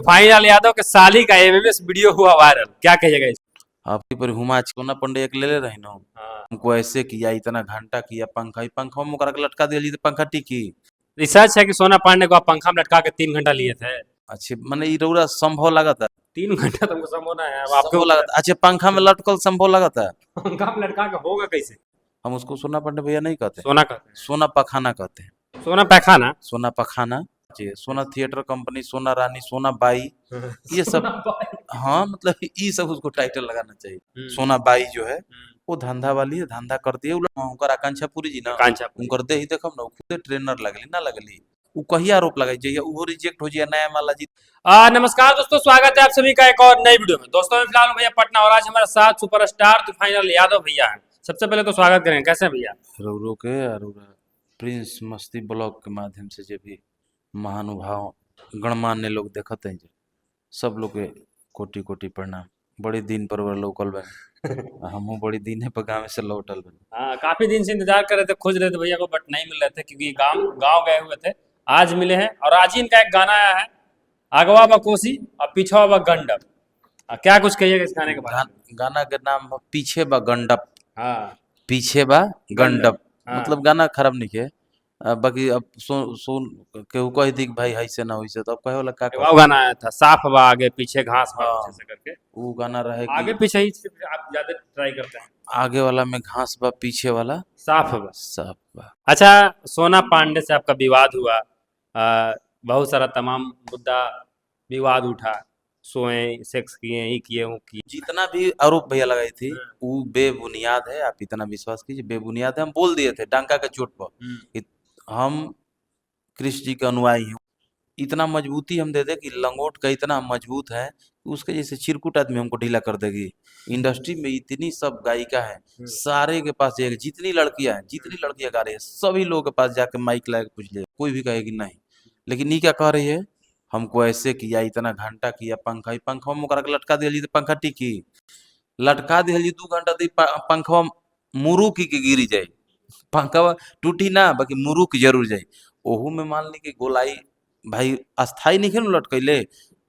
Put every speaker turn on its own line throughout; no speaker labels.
Final Yadav के साली का एमएमएस वीडियो हुआ वायरल, क्या कहिएगा इस?
आपकी पर हुमा सोना पंडे एक ले ले रही ना।
हाँ।
हमको ऐसे किया, इतना घंटा किया, पंखा ही पंखा में ओकरा के लटका दिया तो पंखा टिकी।
रिसर्च है कि सोना पांडे को आप पंखा में लटका के 3 घंटा लिए थे।
अच्छे मने ई रउरा संभव लागत है।
3 घंटा तुमको संभोना है, अब आपके
संभव
ऊपर
लागत, अच्छा पंखा में लटकल संभव लागत है।
है। पंखा में लटका के होगा कैसे?
हम उसको सोना पंडे भैया नहीं कहते,
सोना कहते
सोना पखाना कहते हैं।
हैं, सोना पैखाना।
सोना पखाना जी, सोना थिएटर कंपनी, सोना रानी, सोना बाई, ये सब।
सोना बाई।
हाँ मतलब ये सब उसको टाइटल लगाना चाहिए।
हम्म,
सोना बाई जो है वो धंधा वाली है, धंधा करती है। उनकर आकांक्षा पूरी जी ना,
कांचा पूरी।
उनकर दे ही देखम ना, खुदे ट्रेनर लगली ना लगली। उ कहिया आरोप लगाई जाइए, वो रिजेक्ट हो जाए नया माला जी।
नमस्कार दोस्तों, स्वागत है आप सभी का एक और नई वीडियो में। दोस्तों मैं फिलहाल हूं भैया पटना और आज हमारे साथ सुपरस्टार तो फाइनल यादव भैया हैं। सबसे पहले तो स्वागत करें, कैसे हैं भैया?
रौरो के अरोरा प्रिंस मस्ती ब्लॉग के माध्यम से जो भी महानुभाव गणमान्य लोग देखत हैं, सब लोग के कोटि कोटि प्रणाम। बड़ी दिन पर वो लोकल बने हमहू बड़ी दिन है पर गाँव से लौटल बने।
हाँ, काफी दिन से इंतजार कर रहे थे, खोज रहे थे भैया को, बट नहीं मिल रहे थे क्योंकि गांव गांव गए हुए थे। आज मिले हैं और आज ही इनका एक गाना आया है, अगवा व कोसी और पिछवा व गंडक। क्या कुछ कहिएगा इस गाने के बारे में?
गाना के नाम बा पीछे बा गंडप।
हाँ,
पीछे बा
गंडक।
गंडप
हाँ,
मतलब गाना खराब नहीं है। बाकी अब सुन केहू कह दी कि भाई ऐसे ना वैसे, तो अब कहे वाला का
एक
कर
और गाना आया था, साफ बा आगे पीछे घास बा पीछे
हाँ,
से करके।
वो गाना रहे कि
आगे पीछे ही सिर्फ आप ज्यादा ट्राई करते हैं।
आगे वाला में घास बा, पीछे वाला
साफ बा।
सब बा।
अच्छा, सोना पांडे से आपका विवाद हुआ, बहुत सारा तमाम मुद्दा विवाद उठा, सोए सेक्स किए, ही किए वो किए।
जितना भी आरोप भैया लगाई थी वो बेबुनियाद है, आप इतना विश्वास कीजिए, बेबुनियाद है। हम बोल दिए थे डंका के चोट पर कि हम कृष्ण जी के अनुयायी हूँ। इतना मजबूती हम दे दे कि लंगोट का इतना मजबूत है कि उसके जैसे चिरकुट आदमी हमको ढीला कर देगी। इंडस्ट्री में इतनी सब गायिका है, सारे के पास एक जितनी लड़कियां गा रही है, सभी लोगों के पास जाके माइक ला के पूछ ले, कोई भी कहेगी नहीं। लेकिन ये क्या कह रही है, हमको ऐसे किया, इतना घंटा किया, पंखा ही पंखा में ओकरा के लटका दिया तो पंखा टिकी। लटका दिया 2 घंटा दी पंखवा मुरुक के गिरी जाए, पंखवा टूटी ना बाकी मुरुक जरूर जाए। ओहू में मान ली कि गोलाई भाई अस्थाई नहीं खेल लटकैले,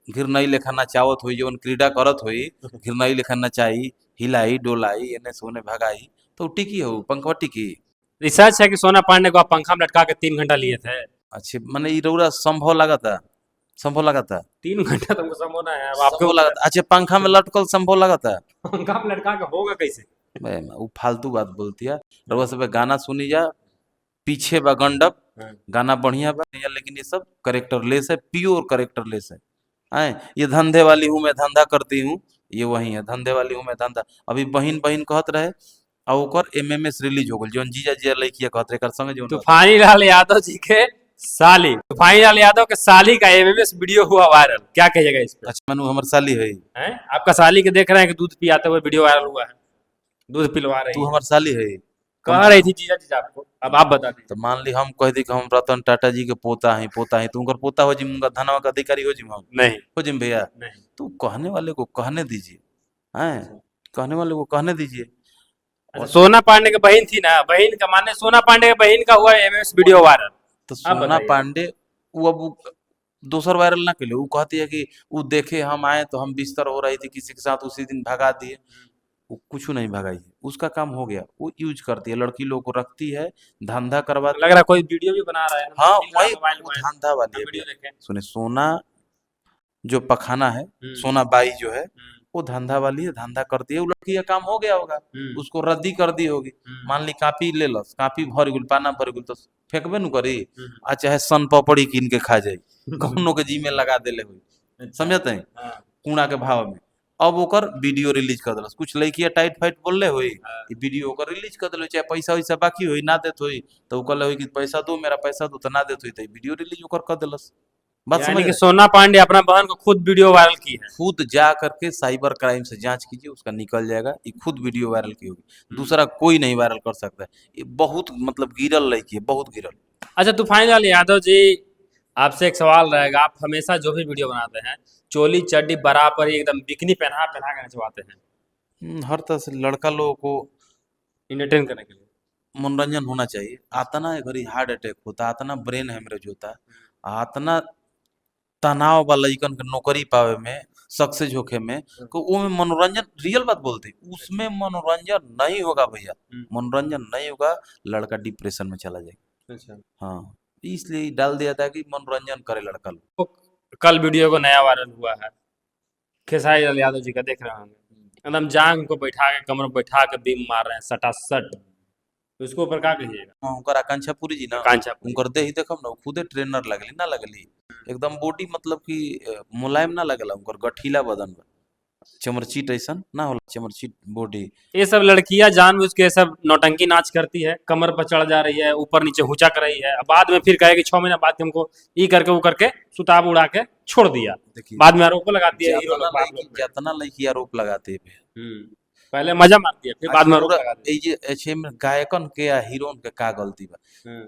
घिरनई लेखा नचावत हुई, जवन क्रीड़ा करत हुई घिरनई लेखा नचाई, हिलाई डोलाई, एने से ओने भगाई, तो टिकी हो पंखवा टिकी।
रिसर्च है कि सोना पांडे को आप पंखा में लटका के 3 घंटा लिए थे।
अच्छे मने ई रउरा संभव लागता, संभव लागता,
3 घंटा तुमको संभोना है, अब आपके
संभव
ऊपर है।
लागता। अच्छा पंखा में लटकल संभव लागता।
पंखा में लटका के होगा कैसे?
वो फालतू बात बोलती है। रउआ सब गाना सुनी जा, पीछे बा गंडप,
हाँ।
गाना बढ़िया बा या, लेकिन ये सब करेक्टर लेस है, प्योर करेक्टर लेस है। आए ये धंधे वाली हूँ मैं धंधा करती हूँ, ये वही है धंधे वाली हूँ मैं धंधा। अभी बहिन बहिन कहत रहे और ओकर एमएमएस रिलीज हो गल, जौन जीजा जीजा लइकिया कहत रहे एकर संगे जौन रहत।
तूफानी लाल यादव जी के साली, तूफानी लाल यादव के साली का एमएमएस वीडियो हुआ वायरल, क्या कहिएगा इस पे?
अच्छा मनु हमर साली है,
हैं? आपका साली के देख रहे हैं कि दूध पियाते हुए वीडियो वायरल हुआ है, दूध पिलवा रही
तू
है।
हमर साली है।
कह रही थी जीजा जी आपको, अब आप बता
तो
दीजिए।
मान ली हम कह दी कि हम रतन टाटा जी के पोता है, तो उनकर पोता हो जिम, उनका धनवा का अधिकारी हो जिम, हम
नहीं,
हो जिम भैया।
नहीं।
तो कहने वाले को कहने दीजिए, हैं कहने वाले को कहने दीजिए।
अच्छा,
और
सोना पांडे की बहन थी ना, बहन का माने सोना पांडे की बहन का हुआ एमएमएस वीडियो वायरल।
तो
आप
सोना
बताइए।
पांडे वो अब दोसर वायरल ना के, वो कहती है कि वो देखे हम आए तो हम बिस्तर हो रही थी किसी के साथ, उसी दिन भगा दिए। वो कुछ नहीं भगाई है, उसका काम हो गया, वो यूज करती है, लड़की लोग को रखती है, धंधा
लग
करवाती
रहा
है।
है कोई वीडियो भी बना रहा है ना,
हाँ
मिल रहा
वही
है मोबाइल
वो
मोबाइल।
धंधा वाली
हम
है
वीडियो
भैया।
देखें।
सुने सोना जो पखाना है,
हम्म,
सोना बाई जो है,
हम्म,
वो धंधा वाली है, धंधा करती है। वो लड़की का काम हो गया होगा,
हम्म,
उसको रद्दी कर दी होगी। मान ली कापी ले लस, कापी भर गुल, पाना भर गुल, तो फेंकबे नु करी।
हम्म,
आ चाहे सन पपड़ी कीन के खा जाई,
हम्म।
कौनो के जी में लगा देले हुई,
अच्छा।
समझते हैं,
हाँ,
कूड़ा के भाव में। अब ओकर वीडियो रिलीज कर दिलस, कुछ लड़किया टाइट फाइट बोलले हुई,
हाँ।
ई वीडियो ओकर रिलीज कर दिलो, चाहे पैसा वैसा बाकी हुई ना देत हुई, तो वो कहले हुई कि पैसा दो, मेरा पैसा दो, तो ना देत हुई, तो वीडियो रिलीज ओकर कर दिलस। बात समझ
यानी कि
रहे,
सोना पांडे अपना बहन को खुद वीडियो वायरल की है।
खुद जा करके साइबर क्राइम से जांच कीजिए, उसका निकल जाएगा, ये खुद वीडियो वायरल की होगी,
हम्म।
दूसरा कोई नहीं वायरल कर सकता है। ये बहुत मतलब गिरल लड़की है, बहुत गिरल।
अच्छा, तूफानी लाल यादव जी, आपसे एक सवाल रहेगा, आप हमेशा जो भी वीडियो बनाते हैं, चोली चड्डी बराबर ही एकदम बिकनी पहना पहना के नचवाते हैं,
हर तरह से लड़का लोगों को
इंटरटेन करने के लिए।
मनोरंजन होना चाहिए। आता ना घड़ी हार्ट अटैक होता, आता ना ब्रेन हेमरेज होता, आता ना तनाव बा लइकन के नौकरी पावे में, सक्सेस होखे में, को वो में मनोरंजन रियल बात बोलते, उसमें मनोरंजन नहीं होगा भैया, मनोरंजन नहीं होगा, लड़का डिप्रेशन में चला जाएगा।
अच्छा।
हाँ, इसलिए डाल दिया था कि मनोरंजन करे लड़का लोग।
तो कल वीडियो को नया वायरल हुआ है, खेसारी लाल यादव जी का, देख रहे होंगे, एकदम जांग को बैठा के, कमर पर बैठा के बीम मार रहे हैं सटासट। तो उसके ऊपर क्या कहिएगा?
हाँ, उनकर आकांक्षा पूरी जी ना,
कांचा पूरी।
उनकर देही देखम ना, खुदे ट्रेनर लगली ना लगली, एकदम बॉडी मतलब कि मुलायम ना लगला, उनकर गठीला बदन बा, चमरचीट ऐसन ना होला, चमरचीट बॉडी।
ये सब लड़कियां जानबूझ के सब नौटंकी नाच करती है, कमर पर चढ़ जा रही है, ऊपर नीचे हुचक रही है, अब बाद में फिर कहेगी 6 महीना बाद कि हमको ई करके वो करके सुताब उड़ा के छोड़ दिया,
देखिए,
बाद में आरोप लगाती है हीरो
जतना
लोग बाप
लड़की
लोग पे।
जतना लड़की आरोप लगाते हैं।
पहले मजा मारती है, फिर बाद में आरोप लगा देती
ए जे एछे में गायकन के या हीरोइन के का गलती बा?
है।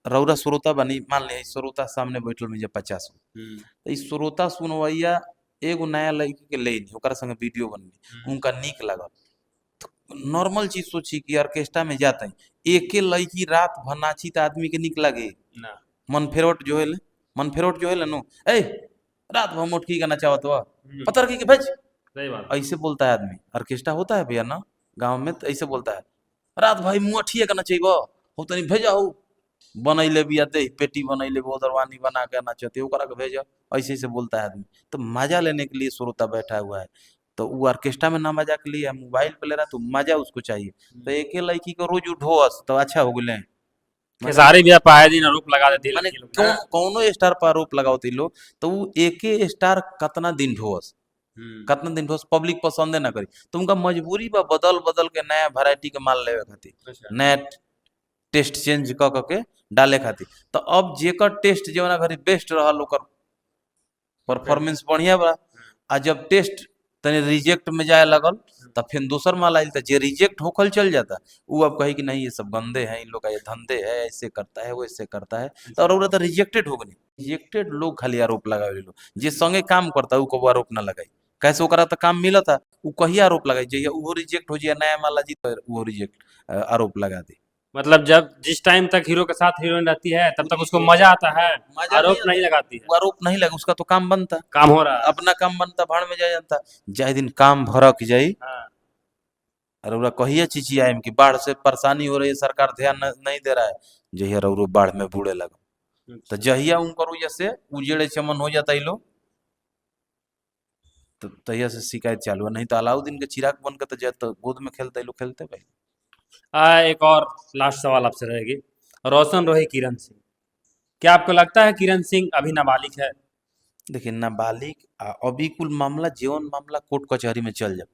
रउरा श्रोता बनी, मान ले श्रोता सामने बैठल में जे 50 गो, तो ई श्रोता सुनवैया एगो नया लड़की के ले ली, ओकरा संगे वीडियो बनली, उनका नीक लागल, नॉर्मल चीज सोची कि ऑर्केस्ट्रा में जाते हैं, एके लड़की रात भर नाची तो आदमी के नीक लगे,
ना
मन फेरोट जो है, मन फेरोट जो है नो, ए रात भर मोटकी का नचावत हुआ, पतर की भेज,
सही बात।
ऐसे बोलता है आदमी। ऑर्केस्ट्रा होता है भैया ना गांव में, तो ऐसे बोलता है, रात भाई मुँह ठिए का नचेब हो, तनी भेजा हो, बनैले बिया दे पेटी बनैले बोदरवानी बना के नचते, ओकरा के भेजा, ऐसे ऐसे बोलता है आदमी। तो मजा लेने के लिए श्रोता बैठा हुआ है, तो वो ऑर्केस्ट्रा में ना मजा के लिए मोबाइल पे ले रहा, तो मजा उसको चाहिए। तो एके लड़की को रोज उठोस तो अच्छा हो गए।
खेसारी भी आप आए दिन आरोप लगा देती है
माने
लड़की लोग
कौन
पे।
कौनो स्टार पर आरोप लगावती लोग, तो वो एके स्टार कितना दिन ढोस, कितना दिन ढोस, पब्लिक पसंदे ना करी, तो उनका मजबूरी बा बदल बदल के नया वैरायटी के माल लेवे खातिर,
अच्छा।
नया टेस्ट चेंज क के डाले खातिर। तो अब जेकर टेस्ट जवना घरी बेस्ट रहल, ओकर परफॉर्मेंस बढ़िया बा, आ जब टेस्ट तनी रिजेक्ट में जाए लगल, तब फिर दूसर माल आयल, तो जे रिजेक्ट होखल चल जाता, वो अब कहे कि नहीं ये सब गंदे हैं, इन लोग का ये धंधे है, ऐसे करता है, वैसे करता है, तो और तो रिजेक्टेड हो गई। रिजेक्टेड लोग खाली आरोप लगावे लो, जे संगे काम करता है वो आरोप ना लगाई, कैसे ओकरा तो काम मिला था, वो कही आरोप लगाई, जहिया वो रिजेक्ट हो जाए नया माला जी, तो वो रिजेक्ट आरोप लगा दे।
मतलब जब जिस टाइम तक हीरो के साथ हीरोइन रहती है तब तक उसको मजा आता है,
मजा
आरोप
आता
नहीं
है,
लगाती है।
वो आरोप नहीं लगा, उसका तो काम बनता,
काम हो रहा है।
अपना काम बनता, भाड़ में जाए जनता, जाए दिन काम भरक जाई,
हाँ।
रउरा कहिए चिची आयम कि बाढ़ से परेशानी हो रही है, सरकार ध्यान नहीं दे रहा है, जहिया रउरो बाढ़ में बूढ़े लगा, तो जहिया उनकर जैसे उजेड़े चमन हो जाता ही लोग, तो तहिया से शिकायत चालू है। नहीं तो अलाउद्दीन के चिराग बन के तो जब गोद में खेलते लोग खेलते भाई।
एक और लास्ट सवाल आपसे रहेगी, रोशन रोही किरण सिंह, क्या आपको लगता है किरण सिंह अभी नाबालिग है?
देखिए नाबालिग अभी कुल मामला जीवन मामला कोर्ट कचहरी में चल जाए,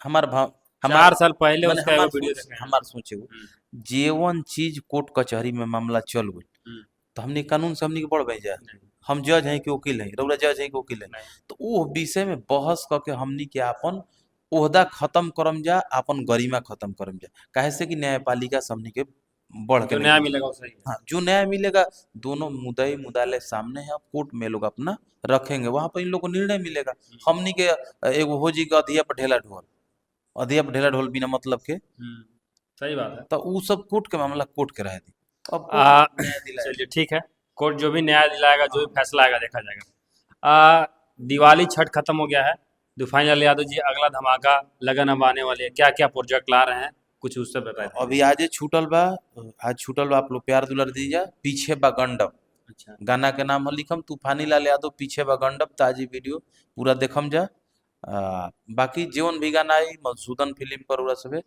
हमार भाव, हमार
4 साल पहले
मैंने
उसका एगो वीडियो देखे हैं।
हमार सोचे वो जेवन चीज कोर्ट कचहरी में मामला चल गई, तो हमने कानून से हमने के बढ़ जाए, हम जज हैं कि वकील हैं, रउरा जज हैं कि वकील हैं, तो वो विषय में बहस करके हमनी के आपन ओहदा खत्म करम जा, आपन गरिमा खत्म करम जा, काहे से कि न्यायपालिका से हमनी के बढ़ के
जो
नहीं
न्याय
कुछ।
मिलेगा वो सही है।
हाँ, जो न्याय मिलेगा, दोनों मुद्दई मुद्दाले सामने है, कोर्ट में लोग अपना रखेंगे, वहां पर इन लोग को निर्णय मिलेगा। हमनी के एगो हो जी के अधिया पर ढेला ढोल, अधिया पर ढेला ढोल बिना मतलब के,
सही बात है।
तो उ सब कोर्ट के मामला कोर्ट के रह दी, अब
आ,
कोर्ट न्याय दिलाएगा।
चलिए ठीक है, कोर्ट जो भी न्याय दिलाएगा, जो भी फैसला आएगा देखा जाएगा। दिवाली छठ खत्म हो गया है, तूफान लाल यादव जी अगला धमाका लगन अब आने वाली है, क्या क्या प्रोजेक्ट ला रहे हैं, कुछ उससे बताइए।
अभी आज छूटल बा, आज छूटल बा, आप लोग प्यार दुलार दीजिए, पीछे बा गंडम,
अच्छा।
गाना के नाम है लिखम तूफानी लाल यादव पीछे बा गंडम, ताजी वीडियो पूरा देखम जा। बाकी जीवन भी गाना आई मधुसूदन फिल्म पर उरा सबे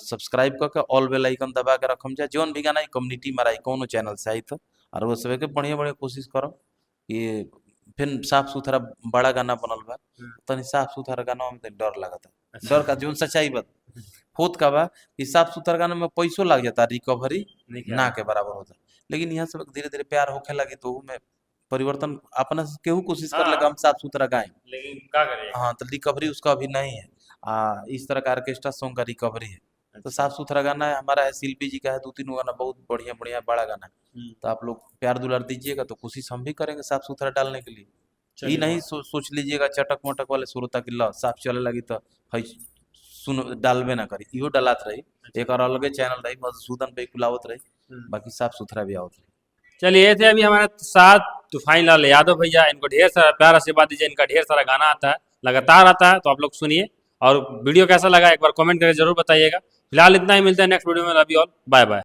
सब्सक्राइब करके ऑल बेल आइकन दबा के रखम जा, जीवन भी गाना आई कम्युनिटी में आई कोनो चैनल से आई तो, और वो सबे के बढ़िया बढ़िया कोशिश करो कि फिर साफ सुथरा बड़ा गाना बनल बा, तनी साफ सुथरा गाना में तनी डर लगता, डर का जीवन सच्चाई बात होत का बा कि साफ सुथरा गाना में पैसों लग जाता, रिकवरी ना के बराबर होता, लेकिन यहाँ सब धीरे धीरे प्यार होखे लगी, तो में परिवर्तन अपना से केहू कोशिश कर लगा हम साफ सुथरा गाएं,
लेकिन क्या करें।
हाँ, तो रिकवरी उसका अभी नहीं है। इस तरह का ऑर्केस्ट्रा सॉन्ग का रिकवरी है, तो साफ सुथरा गाना है हमारा, है शिल्पी जी का है 2-3 गाना बहुत बढ़िया बढ़िया बड़ा गाना है, तो आप लोग प्यार दुलार दीजिएगा, तो कोशिश हम भी करेंगे साफ सुथरा डालने के लिए। ये नहीं सोच लीजिएगा चटक मटक वाले श्रोता की ला साफ चले लगी तो है सुन डालबे ना करी, इहो डालत रही, एक और अलगे चैनल रही मधुसूदन पे कुलावत रही, बाकी साफ सुथरा भी आवत रही।
चलिए ये थे अभी हमारे साथ तूफानी लाल यादव भैया, इनको ढेर सारा प्यार आशीर्वाद दीजिए, इनका ढेर सारा गाना आता है, लगातार आता है, तो आप लोग सुनिए। और वीडियो कैसा लगा एक बार कमेंट करके जरूर बताइएगा। फिलहाल इतना ही, मिलते हैं नेक्स्ट वीडियो में। Love you all, bye bye.